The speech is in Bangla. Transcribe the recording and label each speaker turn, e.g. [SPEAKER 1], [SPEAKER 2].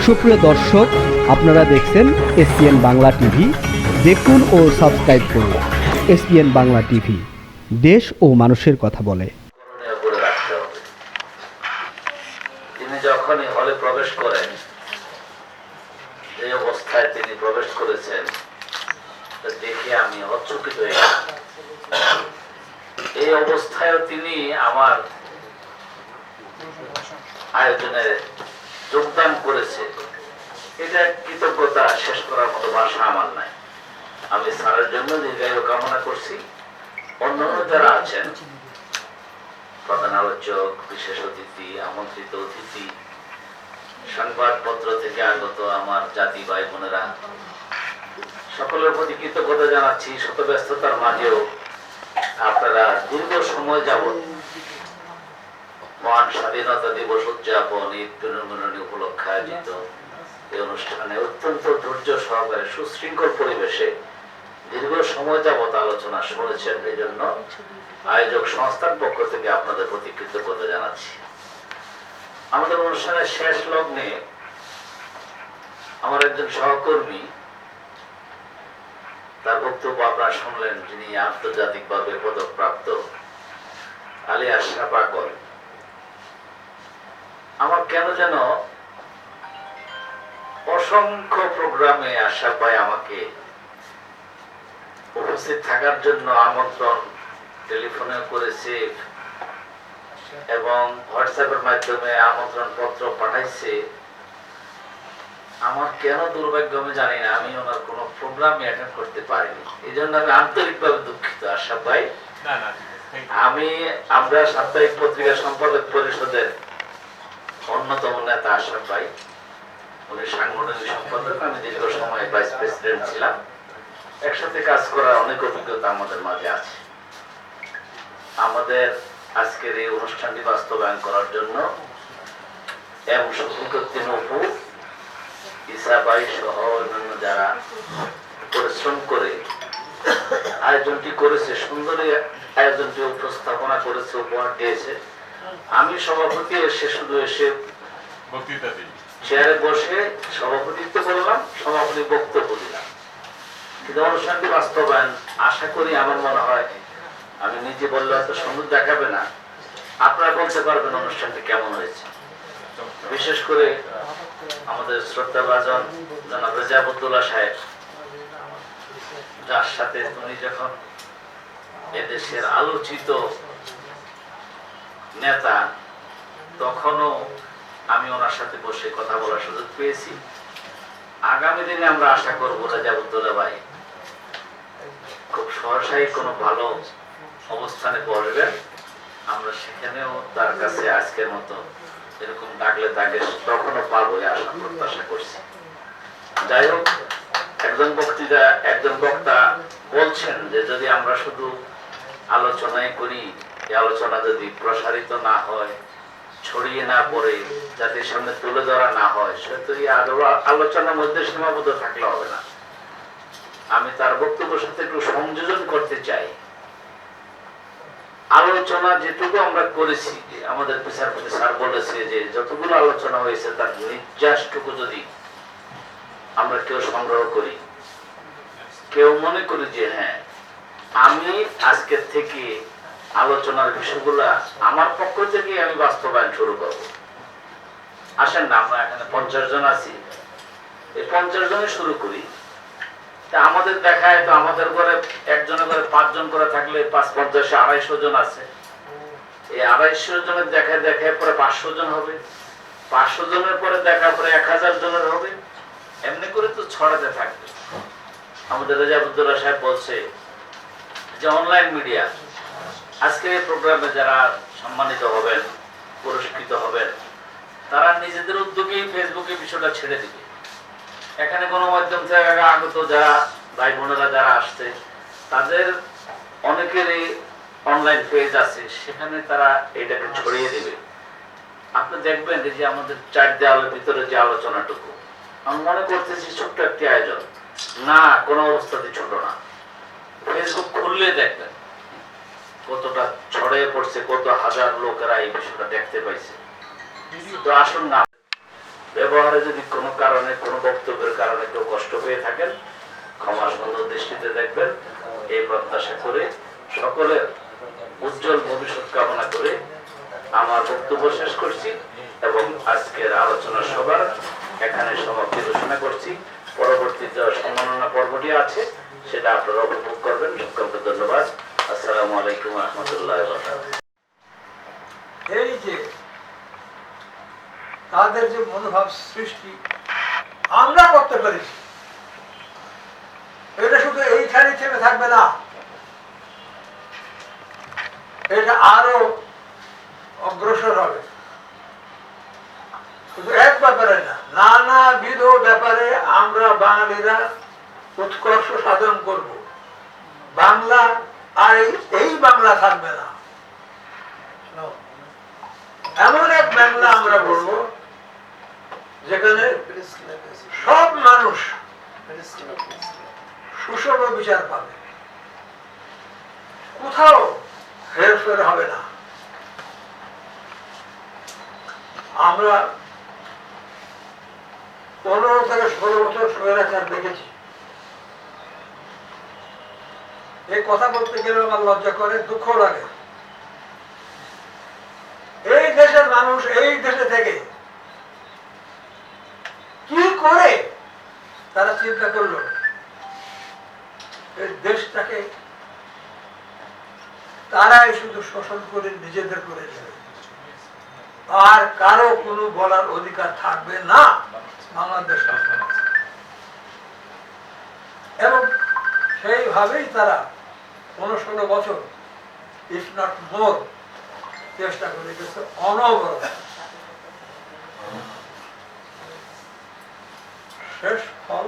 [SPEAKER 1] সুপ্রিয় দর্শক, আপনারা দেখছেন এসপিএন বাংলা টিভি। দেখুন ও সাবস্ক্রাইব করুন এসপিএন বাংলা টিভি, দেশ ও মানুষের কথা বলে।
[SPEAKER 2] তিনি যখনই হলে প্রবেশ করেন, যে অবস্থায় তিনি প্রবেশ করেছেন দেখে আমি হচ্চকিত হয়ে গেলাম। এই অবস্থায়ও তিনি আমার আয়োজনে যোগদান করেছে। এটা কৃতজ্ঞতা শেষ করার মতো ভাষা আমার নাই। আমি স্যারের জন্য দীর্ঘায়ু কামনা করছি। অন্যান্য যারা আছেন, প্রধান আলোচক, বিশেষ অতিথি, আমন্ত্রিত অতিথি, সংবাদপত্র থেকে আগত আমার জাতি ভাই বোনেরা, সকলের প্রতি কৃতজ্ঞতা জানাচ্ছি। শত ব্যস্ততার মাঝেও আপনারা দীর্ঘ সময় যাবত মহান স্বাধীনতা দিবস উদযাপন, ঈদ পুনর্মিলনী উপলক্ষে আয়োজিত এই অনুষ্ঠানে অত্যন্ত ধৈর্য সহকারে সুশৃঙ্খল পরিবেশে দীর্ঘ সময় যাবত আলোচনা শুনেছেন। এই জন্য আয়োজক সংস্থার পক্ষ থেকে আপনাদের প্রতি কৃতজ্ঞতা জানাচ্ছি। আমাদের অনুষ্ঠানের শেষ লগ্নে আমার একজন সহকর্মী, তার বক্তব্য আপনারা শুনলেন, যিনি আন্তর্জাতিকভাবে পদকপ্রাপ্ত আলী আশরাফ আকর। আমার কেন যেন অসংখ্য প্রোগ্রামে আশরাফ ভাই আমাকে উপস্থিত থাকার জন্য আমন্ত্রণ টেলিফোনে করেছে এবং হোয়াটসঅ্যাপের মাধ্যমে আমন্ত্রণ পত্র পাঠাইছে। আমার কেন দুর্ভাগ্য আমি জানি না, আমি ওনার কোন প্রোগ্রামে অ্যাটেন্ড করতে পারিনি। এই জন্য আমি আন্তরিকভাবে দুঃখিত আশরাফ ভাই। আমরা সাপ্তাহিক পত্রিকা সম্পাদক পরিষদের অন্যতম নেতা আশরাফ ভাই, উনি সাংগঠনিক সম্পাদক, আমি দীর্ঘ সময় ভাইস প্রেসিডেন্ট ছিলাম। একসাথে কাজ করার অনেক অভিজ্ঞতা আমাদের মাঝে আছে। আমাদের আজকের এই অনুষ্ঠানটি বাস্তবায়ন করার জন্য এবং শফিকুদ্দিন অপু, ইসা ভাই সহ অন্যান্য যারা পরিশ্রম করে আয়োজনটি করেছে, সুন্দর আয়োজনটি উপস্থাপনা করেছে, উপহার দিয়েছে। আমি সভাপতি এসে শুধু এসে বক্তৃতা দিই, চেয়ারে বসে সভাপতিত্ব করলাম, সভাপতি বক্তব্য দিলাম। কিন্তু অনুষ্ঠানটি বাস্তবায়ন আশা করি, আমার মনে হয় আমি নিজে বললে হয়তো সুন্দর দেখাবে না, আপনারা বলতে পারবেন অনুষ্ঠানটি কেমন হয়েছে। বিশেষ করে আমাদের শ্রদ্ধাভাজন জনাব রেজাবুদ্দৌলা সাহেব, যার সাথে তুমি যখন এদেশের আলোচিত নেতা, তখনও আমি ওনার সাথে বসে কথা বলার সুযোগ পেয়েছি। আগামী দিনে আমরা আশা করবো রেজাবুদ্দৌলা ভাই খুব সহসাই কোনো ভালো অবস্থানে বসবেন। আমরা সেখানেও তার কাছে আজকের মতো এরকম ডাকলে তাকে তখনও পাবো আশা প্রত্যাশা করছি। যাই হোক, একজন বক্তা বলছেন যে যদি আমরা শুধু আলোচনাই করি, এই আলোচনা যদি প্রসারিত না হয়, ছড়িয়ে না পড়ে, জাতির সামনে তুলে ধরা না হয়, সেহেতু এই আলোচনার মধ্যে সীমাবদ্ধ থাকলে হবে না। আমি তার বক্তব্যের সাথে একটু সংযোজন করতে চাই। আলোচনা যেটুকু আমরা করেছি, আমাদের বিচারপতি স্যার বলেছে যে যতগুলো আলোচনা হয়েছে তার নির্যাসটুকু যদি আমরা কেউ সংগ্রহ করি, কেউ মনে করি যে হ্যাঁ আমি আজকের থেকে আলোচনার বিষয়গুলা আমার পক্ষ থেকে আমি বাস্তবায়ন শুরু করব। আসেন না, আমরা এখানে 50 জন আছি, এই 50 জনে শুরু করি। আমাদের দেখায় তো আমাদের ঘরে একজনের ঘরে 5 জন করে থাকলে 5 50 250 জন আছে। এই 250 জনের দেখায় দেখায় পরে 500 জন হবে, 500 জনের পরে দেখা পরে 1000 জনের হবে, এমনি করে তো ছড়াতে থাকবে। আমাদের রেজাবুদ্দৌলা সাহেব বলছে যে অনলাইন মিডিয়া, আজকে এই প্রোগ্রামে যারা সম্মানিত হবেন, পুরস্কৃত হবেন, তারা নিজেদের উদ্যোগেই ফেসবুকে বিষয়টা ছেড়ে দিবে। এখানে গণমাধ্যম থেকে আগত যারা ভাই বোনেরা যারা আসছে, তাদের অনেকেরই অনলাইন পেজ আছে, সেখানে তারা এটাকে ছড়িয়ে দিবে। আপনি দেখবেন যে আমাদের 4 দেওয়ালের ভিতরে যে আলোচনাটুকু, আমি মনে করতেছি ছোট্ট একটি আয়োজন না, কোনো অবস্থাতে ছোট না। ফেসবুক খুললে দেখবেন কতটা ছড়িয়ে পড়ছে, কত হাজার লোকেরা এই বিষয়টা দেখতে পাইছে। তো আসুন না, ব্যবহারে যদি কোনো কারণে কোনো বক্তব্যের কারণে কেউ কষ্ট পেয়ে থাকেন ক্ষমা সুন্দর দৃষ্টিতে দেখবেন এই প্রত্যাশা করে সকলের উজ্জ্বল ভবিষ্যৎ কামনা করে আমার বক্তব্য শেষ করছি এবং আজকের আলোচনা সভার এখানে সমাপ্তি ঘোষণা করছি। পরবর্তী যে সম্মাননা পর্বটি আছে সেটা আপনারা উপভোগ করবেন। সকলকে ধন্যবাদ। আসসালামু আলাইকুম ওয়া রাহমাতুল্লাহি ওয়া বারাকাতুহু।
[SPEAKER 3] এই যে তাদের যে মনোভাব সৃষ্টি আমরা করতে পেরেছি, এটা শুধু এইখানে থেমে থাকবে না, এটা আরো অগ্রসর হবে। শুধু এক ব্যাপারে না, নানাবিধ ব্যাপারে আমরা বাঙালিরা উৎকর্ষ সাধন করব। বাংলা আর এই বাংলা থাকবে না, এমন এক বাংলা আমরা বলবো যেখানে সব মানুষ সুষম বিচার পাবে, কোথাও হেরফের হবে না। আমরা 15 থেকে 16 বছর স্বৈরাচার দেখেছি। এই কথা বলতে গেলে আমার লজ্জা করে, দুঃখ লাগে। এই দেশের মানুষ এই দেশে থেকে কি করে তারা চিন্তা করলো এই দেশটাকে তারাই শুধু শোষণ করে নিজেদের করে নেবে, আর কারো কোনো বলার অধিকার থাকবে না বাংলাদেশ। এবং সেইভাবেই তারা 15-16 বছর ইফ নট মোর চেষ্টা করে গেছে অনবরত। শেষ ফল